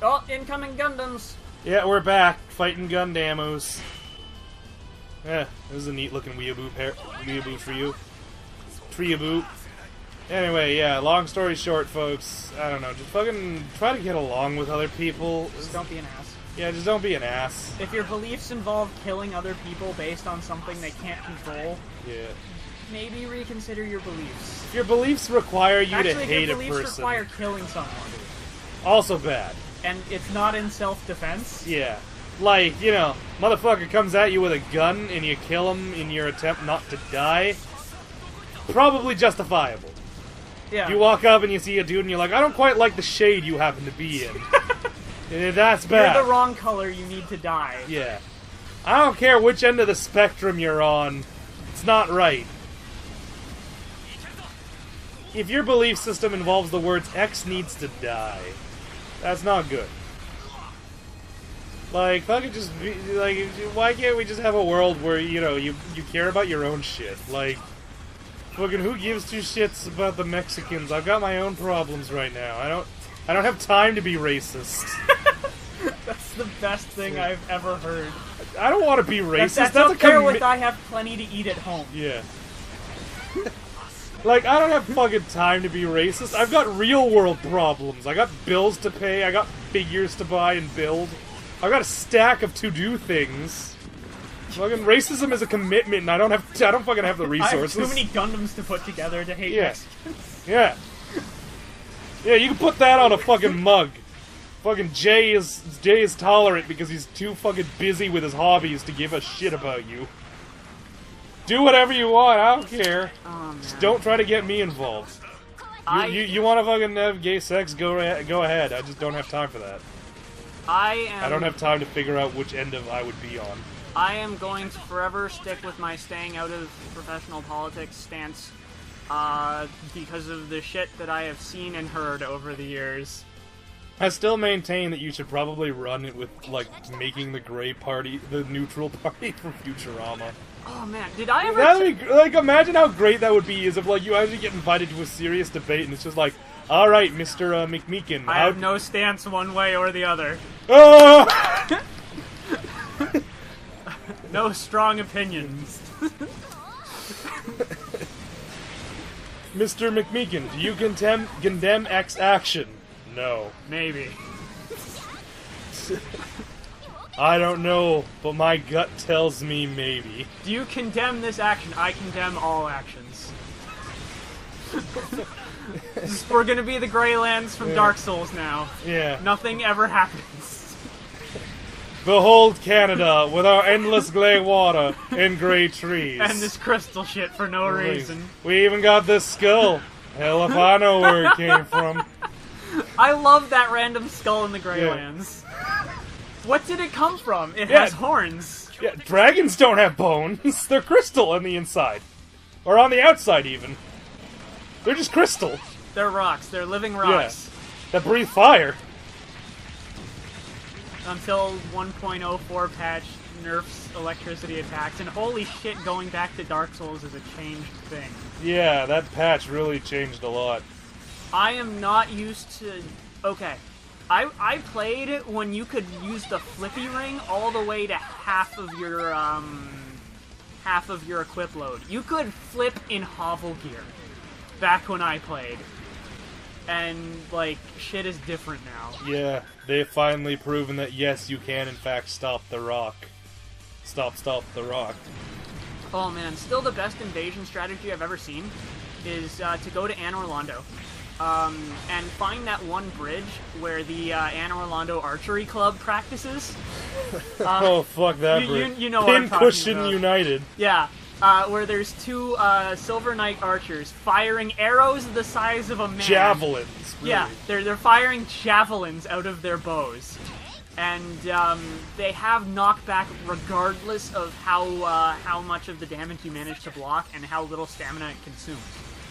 Oh, incoming Gundams! Yeah, we're back, fighting Gundamos. Yeah, this is a neat looking weeaboo for you. Treeaboo. Anyway, yeah, long story short, folks, I don't know, just fucking try to get along with other people. Just don't be an ass. Yeah, just don't be an ass. If your beliefs involve killing other people based on something they can't control, yeah, maybe reconsider your beliefs. If your beliefs require you Actually, to hate a if your beliefs person, require killing someone, also bad. and it's not in self-defense, Yeah. Like, you know, motherfucker comes at you with a gun and you kill him in your attempt not to die, probably justifiable. yeah. You walk up and you see a dude and you're like, I don't quite like the shade you happen to be in. That's bad. You're the wrong color, you need to die. Yeah. I don't care which end of the spectrum you're on, it's not right. If your belief system involves the words X needs to die, that's not good. Like, fucking just be, like, why can't we just have a world where, you know, you care about your own shit? Like, fucking who gives two shits about the Mexicans? I've got my own problems right now. I don't have time to be racist. That's the best thing I've ever heard. I don't want to be racist. That's a okay with I have plenty to eat at home. Yeah. Like, I don't have fucking time to be racist. I've got real-world problems. I got bills to pay, I got figures to buy and build. I got a stack of to-do things. Fucking racism is a commitment, and I don't fucking have the resources. I have too many Gundams to put together to hate Mexicans. Yeah. Yeah, you can put that on a fucking mug. Fucking Jay is tolerant because he's too fucking busy with his hobbies to give a shit about you. Do whatever you want, I don't care. Oh, just don't try to get me involved. You want to fucking have gay sex? Go ahead. I just don't have time for that. I don't have time to figure out which end of I would be on. I am going to forever stick with my staying out of professional politics stance because of the shit that I have seen and heard over the years. I still maintain that you should probably run it with, like, making the gray party, the neutral party from Futurama. Oh man, did I ever... That'd be, like, imagine how great that would be, is if, like, you actually get invited to a serious debate and it's just like, alright, Mr. McMeekin. I have no stance one way or the other. No strong opinions. Mr. McMeekin, do you condemn X action? No. Maybe. I don't know, but my gut tells me maybe. Do you condemn this action? I condemn all actions. We're gonna be the Greylands from Dark Souls now. Yeah. Nothing ever happens. Behold Canada, with our endless grey water and grey trees. And this crystal shit for no reason. We even got this skull. Hell if I know where it came from. I love that random skull in the Greylands. Yeah. What did it come from? It has horns. Yeah, dragons don't have bones. They're crystal on the inside. Or on the outside, even. They're just crystal. They're rocks. They're living rocks. Yeah. That breathe fire. Until 1.04 patch nerfs electricity attacks, and holy shit, going back to Dark Souls is a changed thing. Yeah, that patch really changed a lot. I am not used to... Okay. I played it when you could use the flippy ring all the way to half of your equip load. You could flip in hovel gear back when I played. And, like, shit is different now. Yeah, they've finally proven that, yes, you can, in fact, stop the rock. Stop the rock. Oh, man. Still the best invasion strategy I've ever seen is to go to Anne Orlando. And find that one bridge where the Anne Orlando Archery Club practices. Oh, fuck that bridge. You know what I'm talking Pincushion about. United. Yeah. Where there's two Silver Knight archers firing arrows the size of a man. Javelins. Really. Yeah, they're firing javelins out of their bows, and they have knockback regardless of how much of the damage you manage to block and how little stamina it consumes.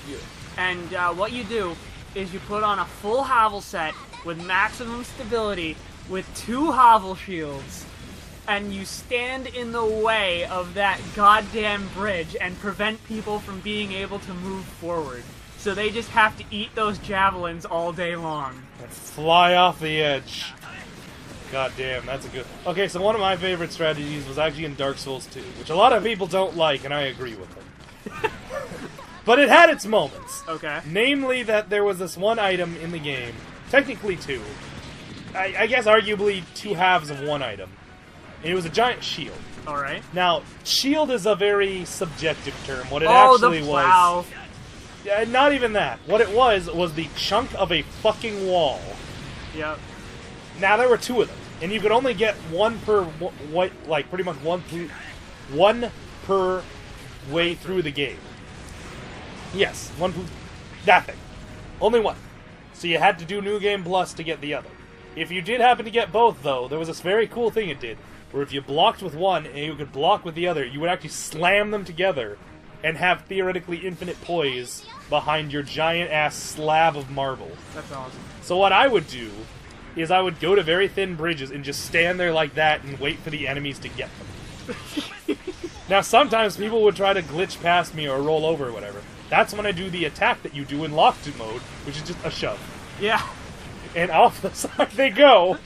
Yeah. And what you do is you put on a full Havel set with maximum stability with 2 Havel shields. and you stand in the way of that goddamn bridge and prevent people from being able to move forward. So they just have to eat those javelins all day long. And fly off the edge. God damn, that's a good... Okay, so one of my favorite strategies was actually in Dark Souls 2, which a lot of people don't like, and I agree with them. But it had its moments. Okay. Namely that there was this one item in the game, technically two, I guess arguably two halves of one item. And it was a giant shield. Alright. Now, shield is a very subjective term. What it Oh, actually the plow. was... Yeah, not even that. What it was the chunk of a fucking wall. Yep. Now, there were two of them, and you could only get one per, pretty much one per way through the game. Yes, one per, that thing. Only one. So you had to do New Game Plus to get the other. If you did happen to get both, though, there was this very cool thing it did, where if you blocked with one and you could block with the other, you would actually slam them together and have theoretically infinite poise behind your giant-ass slab of marble. That's awesome. So what I would do is I would go to very thin bridges and just stand there like that and wait for the enemies to get them. Now, sometimes people would try to glitch past me or roll over or whatever. That's when I do the attack that you do in locked mode, which is just a shove. Yeah. And off the side they go.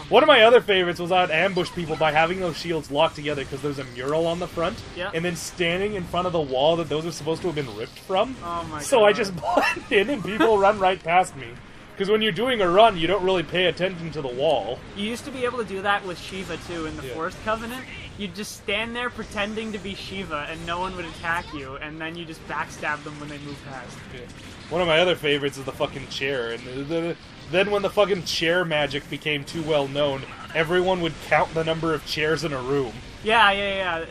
One of my other favorites was I'd ambush people by having those shields locked together because there's a mural on the front, yeah, and then standing in front of the wall that those are supposed to have been ripped from. Oh my so God. I just blend in and people run right past me. Because when you're doing a run, you don't really pay attention to the wall. You used to be able to do that with Shiva, too, in the Forest Covenant. You'd just stand there pretending to be Shiva, and no one would attack you, and then you just backstab them when they move past. Yeah. One of my other favorites is the fucking chair. And then when the fucking chair magic became too well known, everyone would count the number of chairs in a room. Yeah.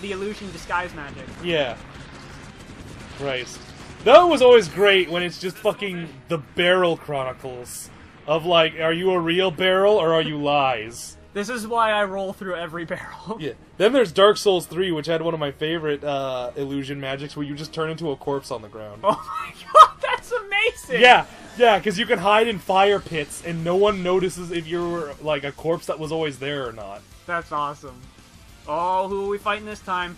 The illusion disguise magic. Yeah. Christ. That was always great when it's just fucking the Barrel Chronicles. Of like, are you a real barrel or are you lies? This is why I roll through every barrel. Yeah. Then there's Dark Souls 3, which had one of my favorite illusion magics where you just turn into a corpse on the ground. Oh my God, that's amazing! Yeah, because you can hide in fire pits and no one notices if you're like a corpse that was always there or not. That's awesome. Oh, who are we fighting this time?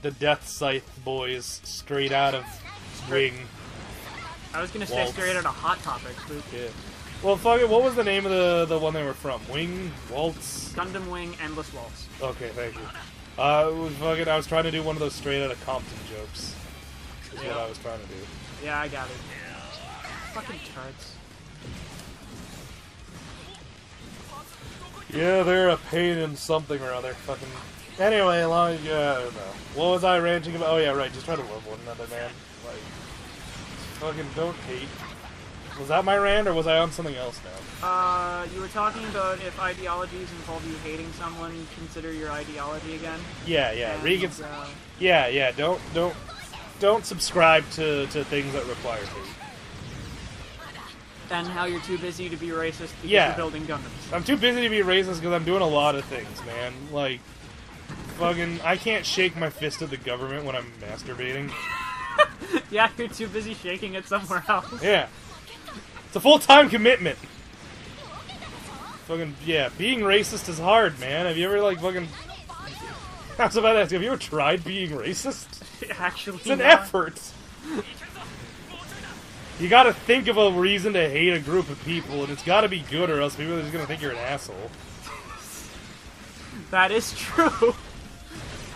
The Death Scythe boys, straight out of Ring. I was gonna say straight out of Hot Topic, but... Yeah. Well, fuck it, what was the name of the one they were from? Wing? Waltz? Gundam Wing Endless Waltz. Okay, thank you. I was trying to do one of those straight out of Compton jokes. Is what I was trying to do. Yeah, I got it. Fucking turrets. Yeah, they're a pain in something or other. Fucking... Anyway, I don't know. What was I ranting about? Oh yeah, right, just try to love one another, man. Like, fucking don't hate. Was that my rant, or was I on something else now? You were talking about if ideologies involve you hating someone, consider your ideology again. Yeah. And, Regan's... Yeah, don't subscribe to things that require hate. And how you're too busy to be racist because Yeah. you're building Gundams. I'm too busy to be racist because I'm doing a lot of things, man. Like, fucking, I can't shake my fist at the government when I'm masturbating. Yeah, you're too busy shaking it somewhere else. Yeah. It's a full-time commitment. Fucking, yeah, being racist is hard, man. Have you ever, like, fucking... I was about to ask, have you ever tried being racist? Actually, It's an not. effort. You gotta think of a reason to hate a group of people, and it's gotta be good, or else people are just gonna think you're an asshole. That is true.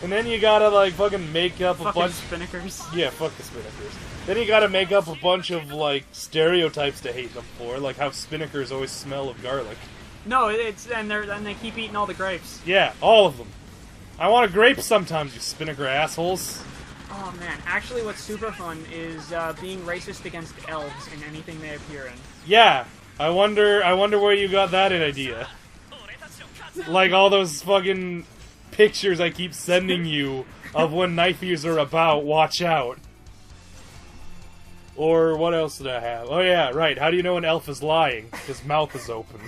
And then you gotta, like, fucking make up a Fucking bunch... spinnakers. Yeah, fuck the Spinnakers. Then you gotta make up a bunch of, like, stereotypes to hate them for, like how Spinnakers always smell of garlic. No, and they keep eating all the grapes. Yeah, all of them. I want a grape sometimes, you Spinnaker assholes. Oh man, actually what's super fun is being racist against elves in anything they appear in. Yeah, I wonder where you got that idea. Like all those fucking pictures I keep sending you of when knifeys are about, watch out. Or what else did I have? Oh yeah, right, how do you know an elf is lying? His mouth is open.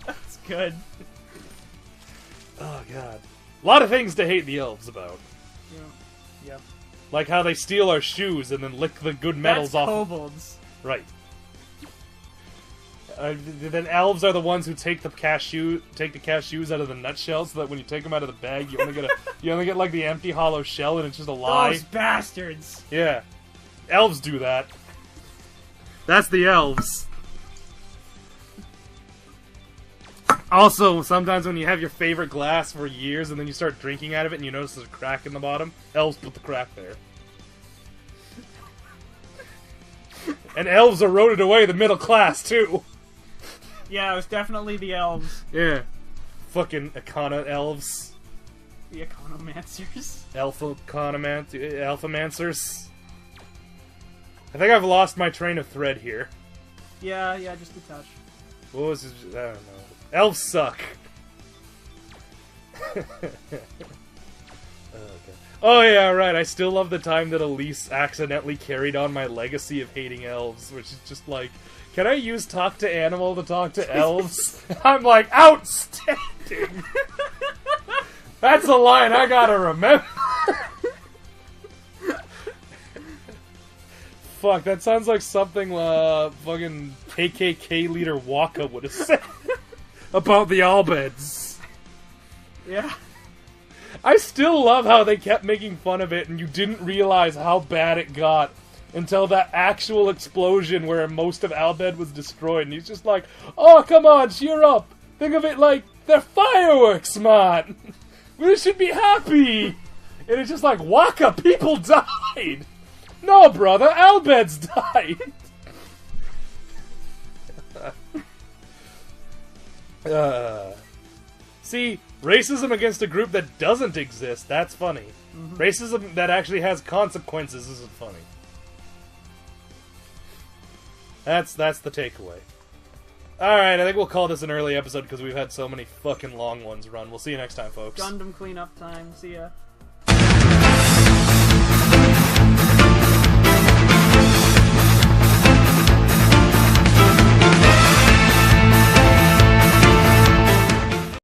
That's good. Oh god. A lot of things to hate the elves about. Yeah. Like how they steal our shoes and then lick the good metals That's off. kobolds. Right. Then elves are the ones who take the cashews out of the nutshell, so that when you take them out of the bag, you only get like the empty hollow shell, and it's just a lie. Those bastards. Yeah, elves do that. That's the elves. Also, sometimes when you have your favorite glass for years, and then you start drinking out of it, and you notice there's a crack in the bottom, elves put the crack there. And elves eroded away the middle class, too. Yeah, it was definitely the elves. Yeah. Fucking Econo elves. The economancers. Alphamancers. I think I've lost my train of thread here. Yeah, just a touch. What was his... I don't know. Elves suck. Oh yeah, right. I still love the time that Elise accidentally carried on my legacy of hating elves, which is just like, can I use talk to animal to talk to elves? I'm like, outstanding! That's a line I gotta remember! Fuck, that sounds like something fucking KKK leader Waka would have said about the Albeds. Yeah. I still love how they kept making fun of it and you didn't realize how bad it got until that actual explosion where most of Albed was destroyed, and he's just like, oh, come on, cheer up! Think of it like, they're fireworks, man! We should be happy! And it's just like, Waka, people died! No, brother, Albeds died! See, racism against a group that doesn't exist, that's funny. Mm-hmm. Racism that actually has consequences isn't funny. That's the takeaway. Alright, I think we'll call this an early episode because we've had so many fucking long ones run. We'll see you next time, folks. Gundam cleanup time. See ya.